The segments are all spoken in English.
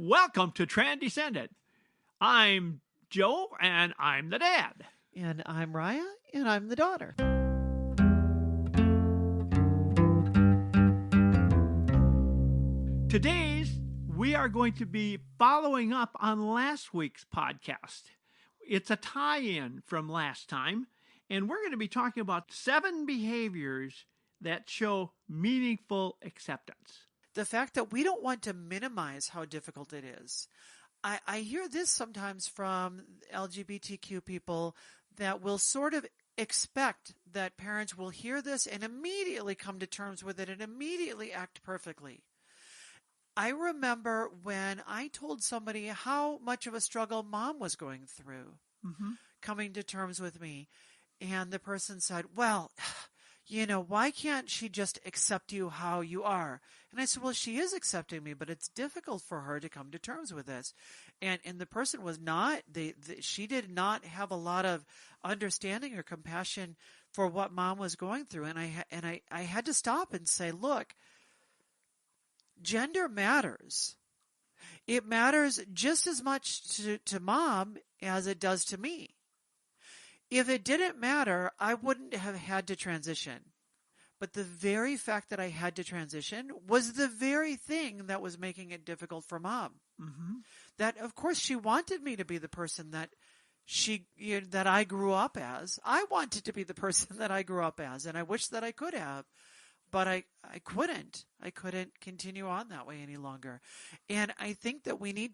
Welcome to Transcendent. I'm Joe, and I'm the dad. And I'm Rya, and I'm the daughter. Today's, we are going to be following up on last week's podcast. It's a tie-in from last time, and we're going to be talking about 7 behaviors that show meaningful acceptance. The fact that we don't want to minimize how difficult it is. I hear this sometimes from LGBTQ people that will sort of expect that parents will hear this and immediately come to terms with it and immediately act perfectly. I remember when I told somebody how much of a struggle mom was going through, coming to terms with me, and the person said, well, why can't she just accept you how you are? And I said, well, she is accepting me, but it's difficult for her to come to terms with this. And the person was not, she did not have a lot of understanding or compassion for what mom was going through. And I had to stop and say, look, gender matters. It matters just as much to mom as it does to me. If it didn't matter, I wouldn't have had to transition. But the very fact that I had to transition was the very thing that was making it difficult for mom. That, of course, she wanted me to be the person that that I grew up as. I wanted to be the person that I grew up as, and I wish that I could have. But I couldn't. I couldn't continue on that way any longer. And I think that we need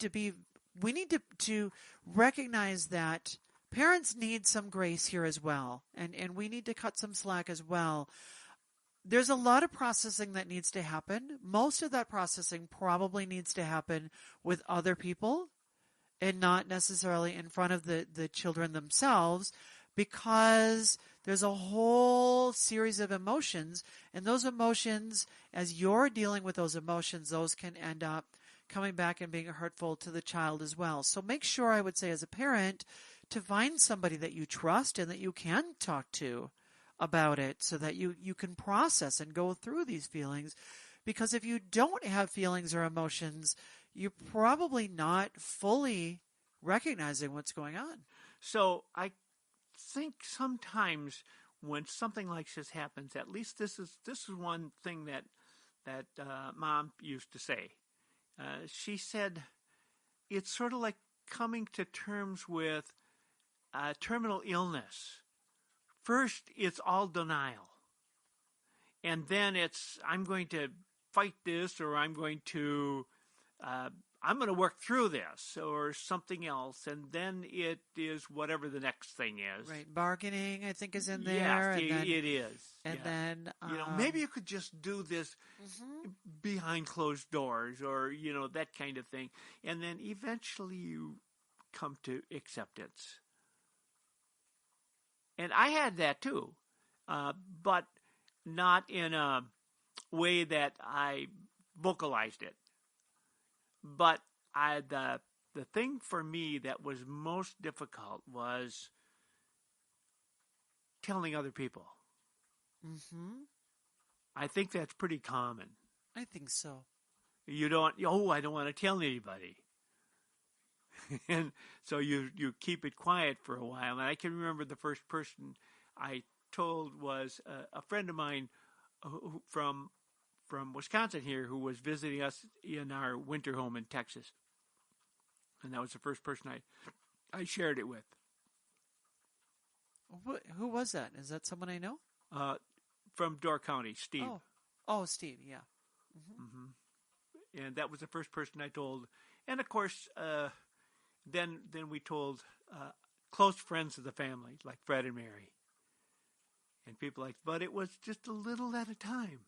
to recognize that parents need some grace here as well. And we need to cut some slack as well. There's a lot of processing that needs to happen. Most of that processing probably needs to happen with other people and not necessarily in front of the children themselves, because there's a whole series of emotions, and those emotions, as you're dealing with those emotions, those can end up coming back and being hurtful to the child as well. So make sure, I would say, as a parent, to find somebody that you trust and that you can talk to about it so that you can process and go through these feelings. Because if you don't have feelings or emotions, you're probably not fully recognizing what's going on. So I think sometimes when something like this happens, at least this is one thing that mom used to say. She said it's sort of like coming to terms with terminal illness. First, it's all denial, and then it's I'm going to fight this, or I'm going to work through this or something else, and then it is whatever the next thing is. Right, bargaining, I think, is in there. Yes, it is. And then maybe you could just do this behind closed doors, or that kind of thing, and then eventually you come to acceptance. And I had that too, but not in a way that I vocalized it. But the thing for me that was most difficult was telling other people. I think that's pretty common. I think so. I don't want to tell anybody. And so you keep it quiet for a while. And I can remember the first person I told was a friend of mine who, from Wisconsin here, who was visiting us in our winter home in Texas. And that was the first person I shared it with. Who was that? Is that someone I know? From Door County, Steve. Oh, Steve, yeah. And that was the first person I told. And of course, then we told close friends of the family, like Fred and Mary. And people but it was just a little at a time.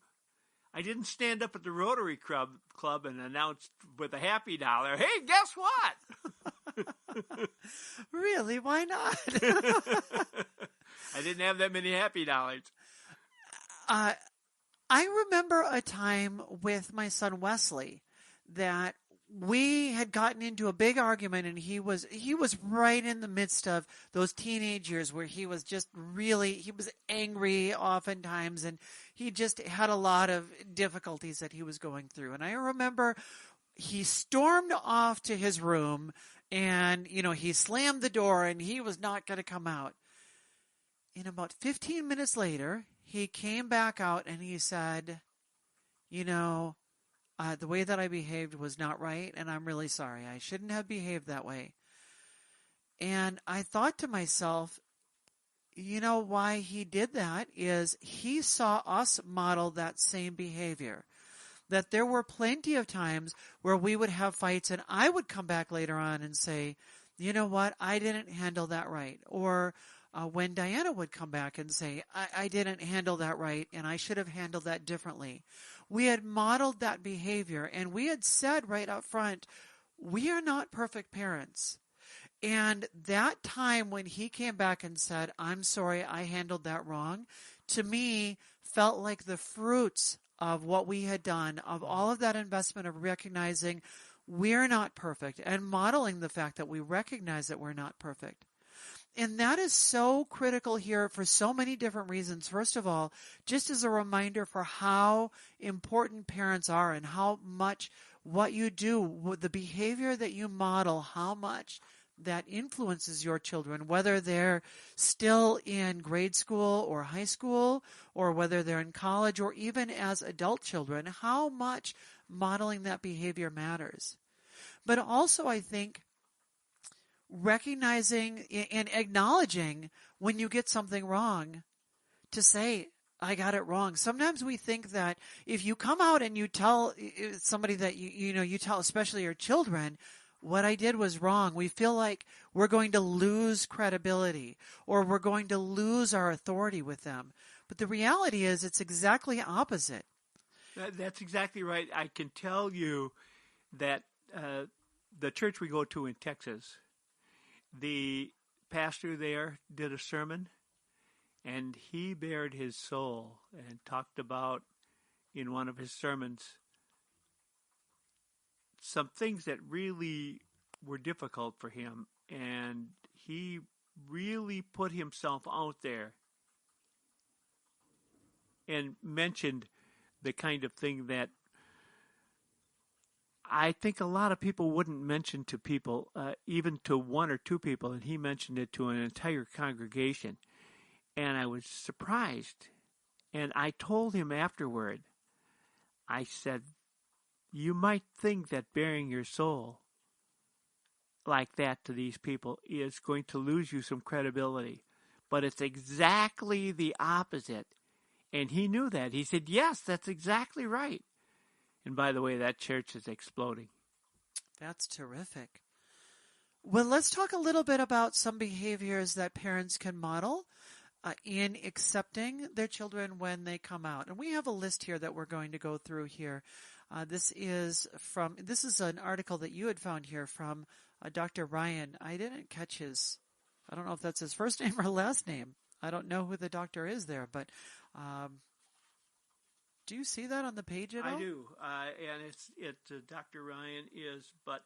I didn't stand up at the Rotary Club and announce with a happy dollar, hey, guess what? Really? Why not? I didn't have that many happy dollars. I remember a time with my son Wesley that we had gotten into a big argument, and he was right in the midst of those teenage years where he was angry oftentimes, and he just had a lot of difficulties that he was going through. And I remember he stormed off to his room and, he slammed the door and he was not going to come out. And about 15 minutes later, he came back out and he said, the way that I behaved was not right, and I'm really sorry. I shouldn't have behaved that way. And I thought to myself, why he did that is he saw us model that same behavior. That there were plenty of times where we would have fights and I would come back later on and say, you know what, I didn't handle that right. Or when Diana would come back and say, I didn't handle that right and I should have handled that differently. We had modeled that behavior and we had said right up front, we are not perfect parents. And that time when he came back and said, I'm sorry, I handled that wrong, to me felt like the fruits of what we had done, of all of that investment of recognizing we're not perfect and modeling the fact that we recognize that we're not perfect. And that is so critical here for so many different reasons. First of all, just as a reminder for how important parents are and how much what you do, the behavior that you model, how much that influences your children, whether they're still in grade school or high school, or whether they're in college, or even as adult children, how much modeling that behavior matters. But also, I think, recognizing and acknowledging when you get something wrong, to say, I got it wrong. Sometimes we think that if you come out and you tell somebody that you tell, especially your children, what I did was wrong, we feel like we're going to lose credibility or we're going to lose our authority with them. But the reality is it's exactly opposite. That's exactly right. I can tell you that the church we go to in Texas, the pastor there did a sermon, and he bared his soul and talked about, in one of his sermons, some things that really were difficult for him, and he really put himself out there and mentioned the kind of thing that I think a lot of people wouldn't mention to people, even to one or two people, and he mentioned it to an entire congregation. And I was surprised. And I told him afterward, I said, you might think that bearing your soul like that to these people is going to lose you some credibility. But it's exactly the opposite. And he knew that. He said, yes, that's exactly right. And by the way, that church is exploding. That's terrific. Well, let's talk a little bit about some behaviors that parents can model in accepting their children when they come out. And we have a list here that we're going to go through here. This is an article that you had found here from Dr. Ryan. I didn't catch I don't know if that's his first name or last name. I don't know who the doctor is there, but do you see that on the page at all? I do, and Dr. Ryan is, but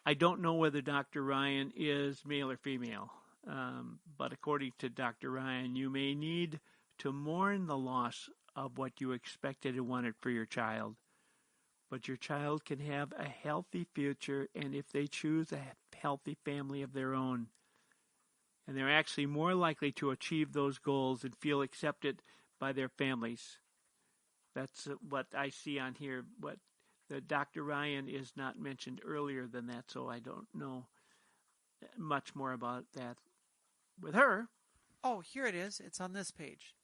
I don't know whether Dr. Ryan is male or female. But according to Dr. Ryan, you may need to mourn the loss of what you expected and wanted for your child. But your child can have a healthy future, and if they choose, a healthy family of their own. And they're actually more likely to achieve those goals and feel accepted by their families. That's what I see on here. But the Dr. Ryan is not mentioned earlier than that, so I don't know much more about that with her. Oh, here it is. It's on this page.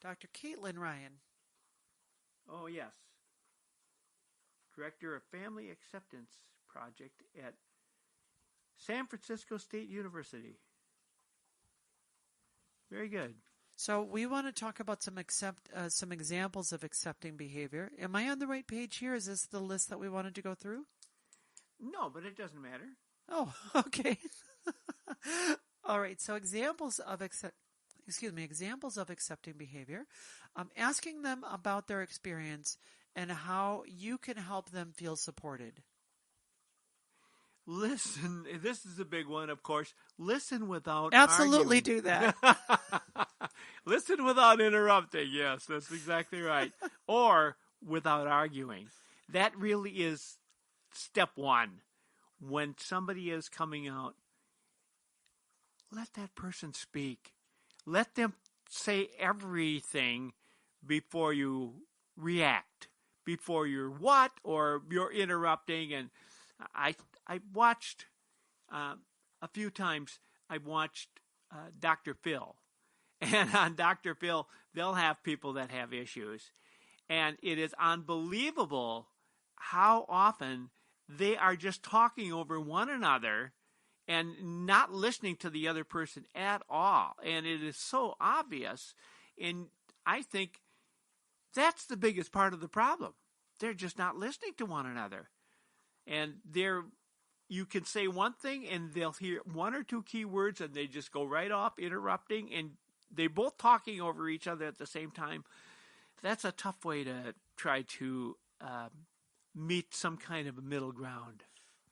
Dr. Caitlin Ryan. Oh, yes. Director of Family Acceptance Project at San Francisco State University. Very good. So we want to talk about some examples of accepting behavior. Am I on the right page here? Is this the list that we wanted to go through? No, but it doesn't matter. Oh, okay. All right. So examples of accepting behavior. Asking them about their experience and how you can help them feel supported. Listen, this is a big one, of course. Listen without Absolutely arguing. Do that. Listen without interrupting. Yes, that's exactly right. Or without arguing. That really is step one. When somebody is coming out, let that person speak. Let them say everything before you react, before you're what, or you're interrupting. And I watched a few times. I watched Dr. Phil, and on Dr. Phil, they'll have people that have issues, and it is unbelievable how often they are just talking over one another and not listening to the other person at all. And it is so obvious. And I think that's the biggest part of the problem. They're just not listening to one another. And you can say one thing and they'll hear one or two key words and they just go right off interrupting, and they're both talking over each other at the same time. That's a tough way to try to meet some kind of a middle ground.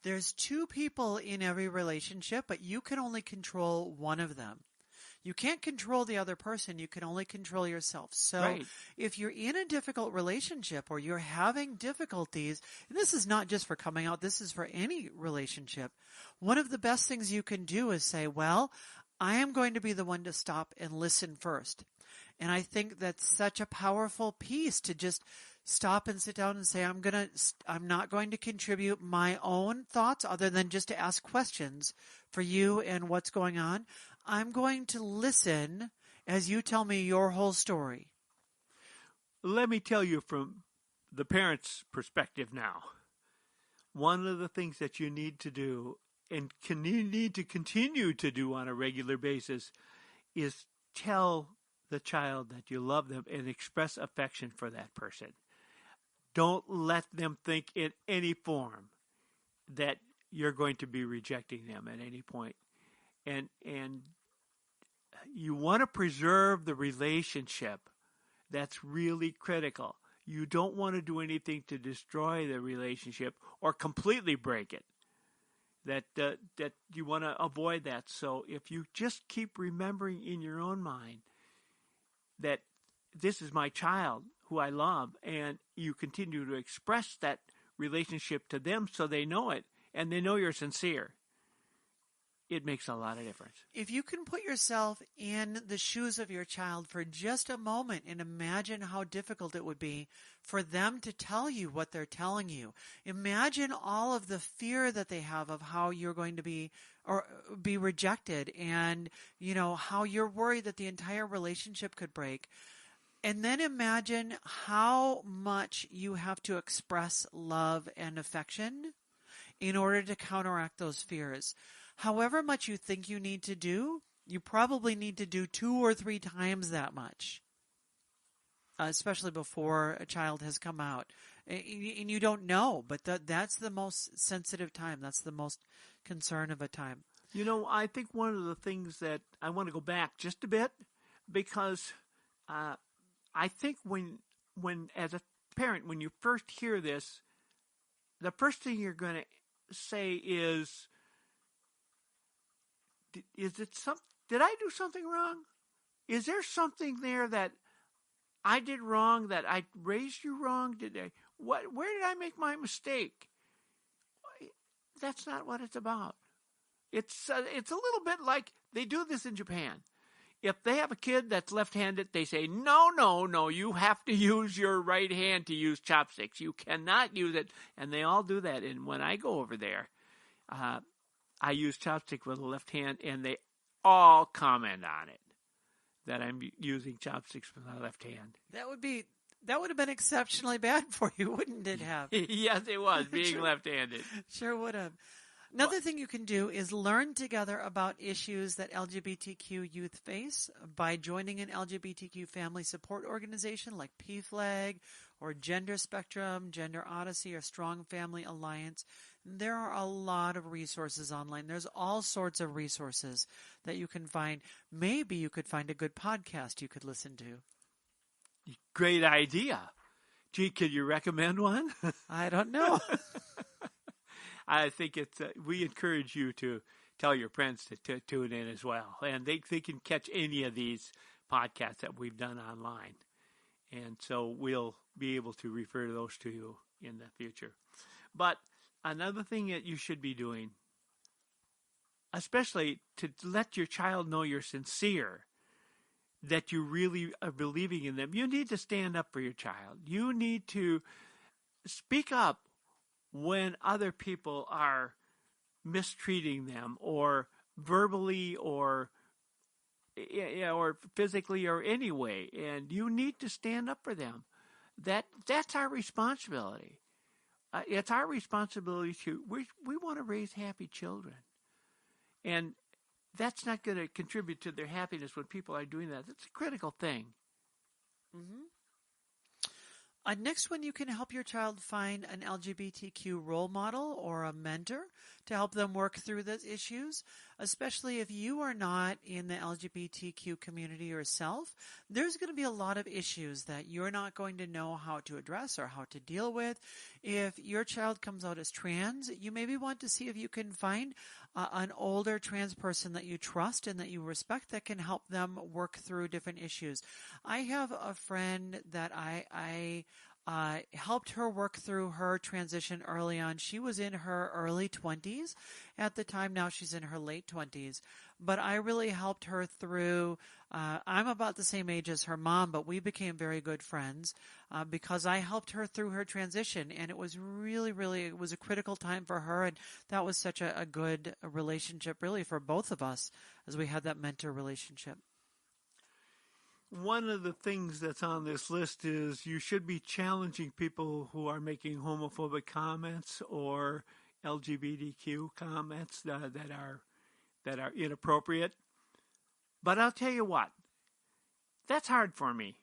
There's two people in every relationship, but you can only control one of them. You can't control the other person. You can only control yourself. So right. If you're in a difficult relationship or you're having difficulties, and this is not just for coming out, this is for any relationship, one of the best things you can do is say, well, I am going to be the one to stop and listen first. And I think that's such a powerful piece to just stop and sit down and say, I'm not going to contribute my own thoughts other than just to ask questions for you and what's going on. I'm going to listen as you tell me your whole story. Let me tell you from the parent's perspective now. One of the things that you need to do and you need to continue to do on a regular basis is tell the child that you love them and express affection for that person. Don't let them think in any form that you're going to be rejecting them at any point. And you want to preserve the relationship. That's really critical. You don't want to do anything to destroy the relationship or completely break it. That you want to avoid that. So if you just keep remembering in your own mind that this is my child who I love, and you continue to express that relationship to them so they know it, and they know you're sincere, it makes a lot of difference. If you can put yourself in the shoes of your child for just a moment and imagine how difficult it would be for them to tell you what they're telling you. Imagine all of the fear that they have of how you're going to be rejected, and how you're worried that the entire relationship could break. And then imagine how much you have to express love and affection in order to counteract those fears. However much you think you need to do, you probably need to do 2 or 3 times that much, especially before a child has come out. And you don't know, but that's the most sensitive time. That's the most concern of a time. I think one of the things that I want to go back just a bit, because I think when as a parent, when you first hear this, the first thing you're going to say is did I do something wrong? Is there something there that I did wrong, that I raised you wrong? Where did I make my mistake? That's not what it's about. It's a little bit like they do this in Japan. If they have a kid that's left-handed, they say, no, you have to use your right hand to use chopsticks. You cannot use it. And they all do that. And when I go over there, I use chopstick with the left hand, and they all comment on it, that I'm using chopsticks with my left hand. That would have been exceptionally bad for you, wouldn't it have? Yes, it was, being left-handed. Sure would have. Another thing you can do is learn together about issues that LGBTQ youth face by joining an LGBTQ family support organization like PFLAG or Gender Spectrum, Gender Odyssey, or Strong Family Alliance. There are a lot of resources online. There's all sorts of resources that you can find. Maybe you could find a good podcast you could listen to. Great idea. Gee, could you recommend one? I don't know. I think we encourage you to tell your friends to tune in as well. And they can catch any of these podcasts that we've done online. And so we'll be able to refer to those to you in the future. But another thing that you should be doing, especially to let your child know you're sincere, that you really are believing in them, you need to stand up for your child. You need to speak up when other people are mistreating them, or verbally, or physically, or any way, and you need to stand up for them. That's our responsibility. It's our responsibility to we want to raise happy children, and that's not going to contribute to their happiness when people are doing that. That's a critical thing. Mm-hmm. Next one, you can help your child find an LGBTQ role model or a mentor to help them work through those issues, especially if you are not in the LGBTQ community yourself. There's going to be a lot of issues that you're not going to know how to address or how to deal with. If your child comes out as trans, you maybe want to see if you can find an older trans person that you trust and that you respect that can help them work through different issues. I have a friend that I helped her work through her transition early on. She was in her early 20s at the time. Now she's in her late 20s. But I really helped her through. I'm about the same age as her mom, but we became very good friends because I helped her through her transition. And it was really, really, it was a critical time for her. And that was such a good relationship, really, for both of us as we had that mentor relationship. One of the things that's on this list is you should be challenging people who are making homophobic comments or LGBTQ comments that are inappropriate. But I'll tell you what, that's hard for me.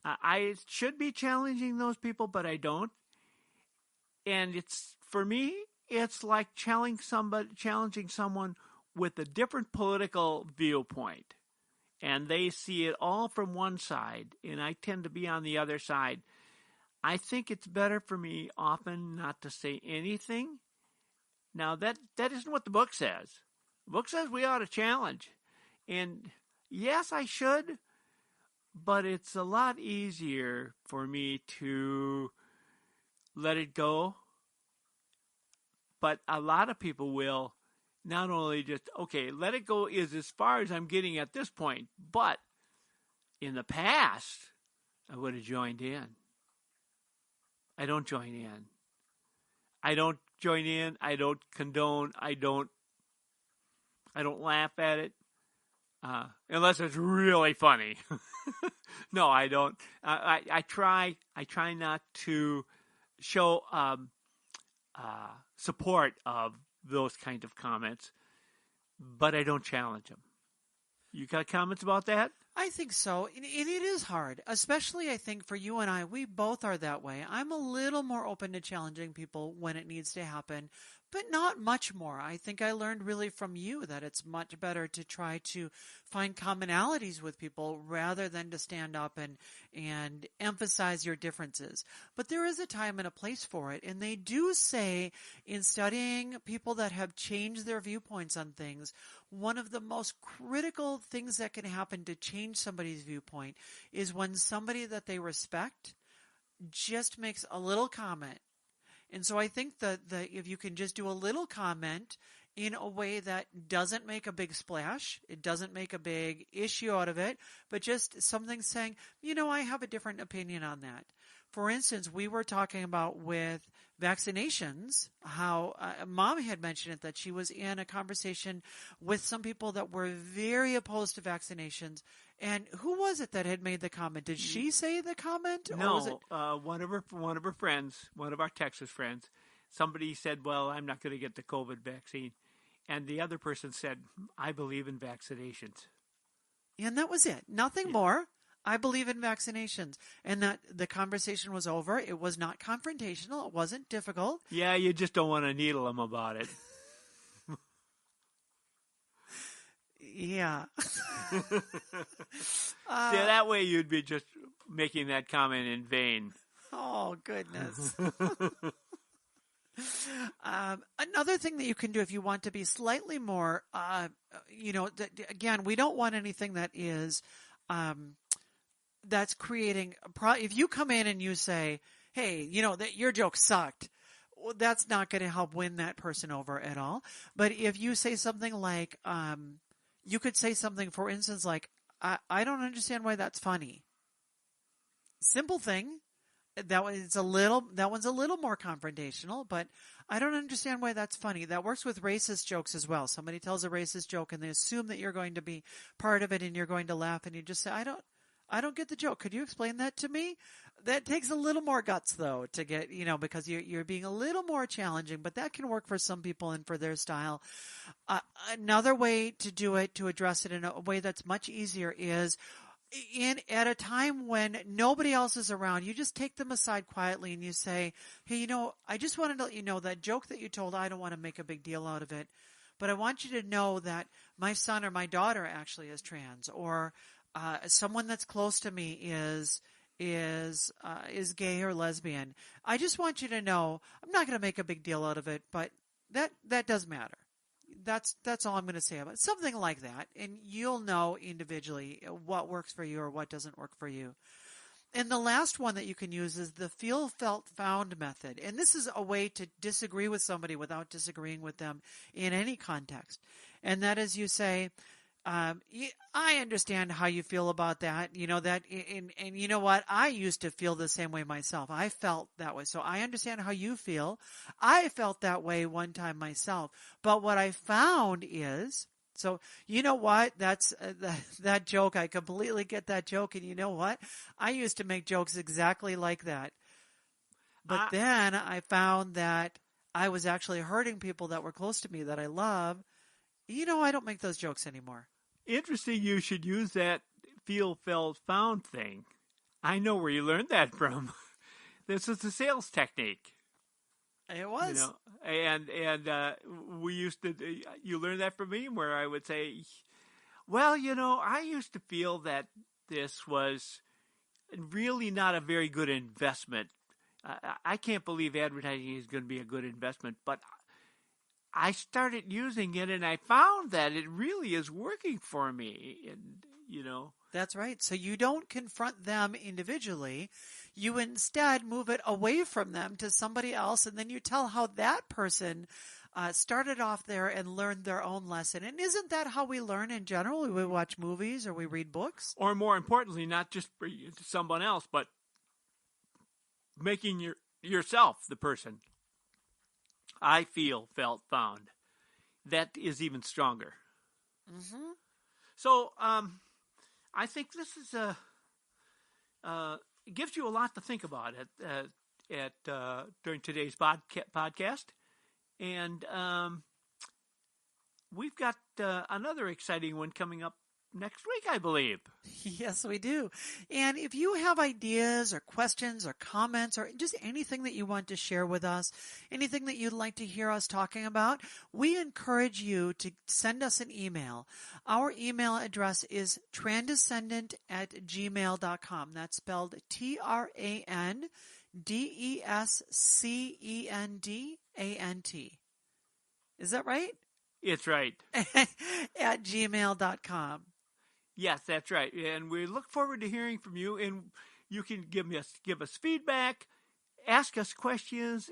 I should be challenging those people, but I don't. And for me, it's like challenging someone with a different political viewpoint. And they see it all from one side, and I tend to be on the other side. I think it's better for me often not to say anything. Now, that isn't what the book says. The book says we ought to challenge. And yes, I should, but it's a lot easier for me to let it go. But a lot of people will not only just, okay, let it go is as far as I'm getting at this point, but in the past, I would have joined in. I don't join in. I don't join in. I don't condone. I don't laugh at it. Unless it's really funny. No, I don't. I try not to show support of those kind of comments, but I don't challenge them. You got comments about that? I think so. And it is hard, especially I think for you and I, we both are that way. I'm a little more open to challenging people when it needs to happen, but not much more. I think I learned really from you that it's much better to try to find commonalities with people rather than to stand up and emphasize your differences. But there is a time and a place for it. And they do say in studying people that have changed their viewpoints on things, one of the most critical things that can happen to change somebody's viewpoint is when somebody that they respect just makes a little comment. And so I think that if you can just do a little comment in a way that doesn't make a big splash, it doesn't make a big issue out of it, but just something saying, I have a different opinion on that. For instance, we were talking about with vaccinations, how Mom had mentioned it, that she was in a conversation with some people that were very opposed to vaccinations. And who was it that had made the comment? Did she say the comment? No, was it... one of her friends, one of our Texas friends, somebody said, well, I'm not going to get the COVID vaccine. And the other person said, I believe in vaccinations. And that was it. Nothing more. I believe in vaccinations. And that the conversation was over. It was not confrontational. It wasn't difficult. Yeah, you just don't want to needle them about it. Yeah. See, that way you'd be just making that comment in vain. Oh, goodness. Another thing that you can do if you want to be slightly more, again, we don't want anything that is, that's creating, if you come in and you say, hey, that your joke sucked, that's not going to help win that person over at all. But if you say something like, you could say something, for instance, like, I don't understand why that's funny. Simple thing. That one's a little more confrontational, but I don't understand why that's funny. That works with racist jokes as well. Somebody tells a racist joke and they assume that you're going to be part of it and you're going to laugh, and you just say, I don't get the joke. Could you explain that to me? That takes a little more guts though to get, because you're being a little more challenging, but that can work for some people and for their style. Another way to do it, to address it in a way that's much easier, is at a time when nobody else is around, you just take them aside quietly and you say, hey, I just wanted to let you know that joke that you told, I don't want to make a big deal out of it, but I want you to know that my son or my daughter actually is trans, or someone that's close to me is gay or lesbian. I just want you to know, I'm not going to make a big deal out of it, but that does matter. That's all I'm going to say about it. Something like that. And you'll know individually what works for you or what doesn't work for you. And the last one that you can use is the feel, felt, found method. And this is a way to disagree with somebody without disagreeing with them in any context. And that is, you say, I understand how you feel about that. And you know what? I used to feel the same way myself. I felt that way. So I understand how you feel. I felt that way one time myself. But what I found is, so you know what? That's that joke. I completely get that joke. And you know what? I used to make jokes exactly like that. But then I found that I was actually hurting people that were close to me that I love. I don't make those jokes anymore. Interesting you should use that feel, felt, found thing. I know where you learned that from. This is a sales technique. It was. And we used to, you learned that from me, where I would say, well, I used to feel that this was really not a very good investment. I can't believe advertising is going to be a good investment, but I started using it and I found that it really is working for me. And, That's right. So you don't confront them individually. You instead move it away from them to somebody else, and then you tell how that person started off there and learned their own lesson. And isn't that how we learn in general? We watch movies or we read books. Or more importantly, not just for someone else, but making yourself the person. I feel, felt, found. That is even stronger. Mm-hmm. So I think this is it gives you a lot to think about during today's podcast. And we've got another exciting one coming up next week, I believe. Yes, we do. And if you have ideas or questions or comments or just anything that you want to share with us, anything that you'd like to hear us talking about, we encourage you to send us an email. Our email address is transcendent@gmail.com. That's spelled TRANDESCENDANT. Is that right? It's right. At gmail.com. Yes, that's right. And we look forward to hearing from you. And you can give us feedback, ask us questions,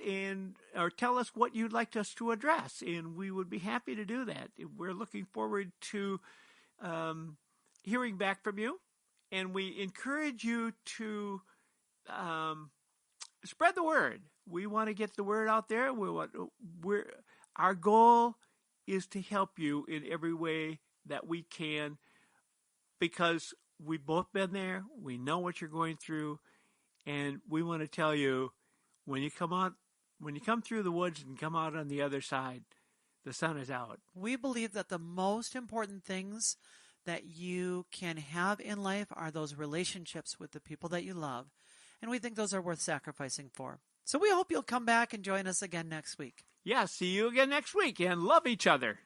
or tell us what you'd like us to address. And we would be happy to do that. We're looking forward to hearing back from you. And we encourage you to spread the word. We want to get the word out there. Our goal is to help you in every way that we can, because we've both been there. We know what you're going through, and we want to tell you, when you come through the woods and come out on the other side, the sun is out. We believe that the most important things that you can have in life are those relationships with the people that you love, and we think those are worth sacrificing for. So we hope you'll come back and join us again next week. Yeah, see you again next week, and love each other.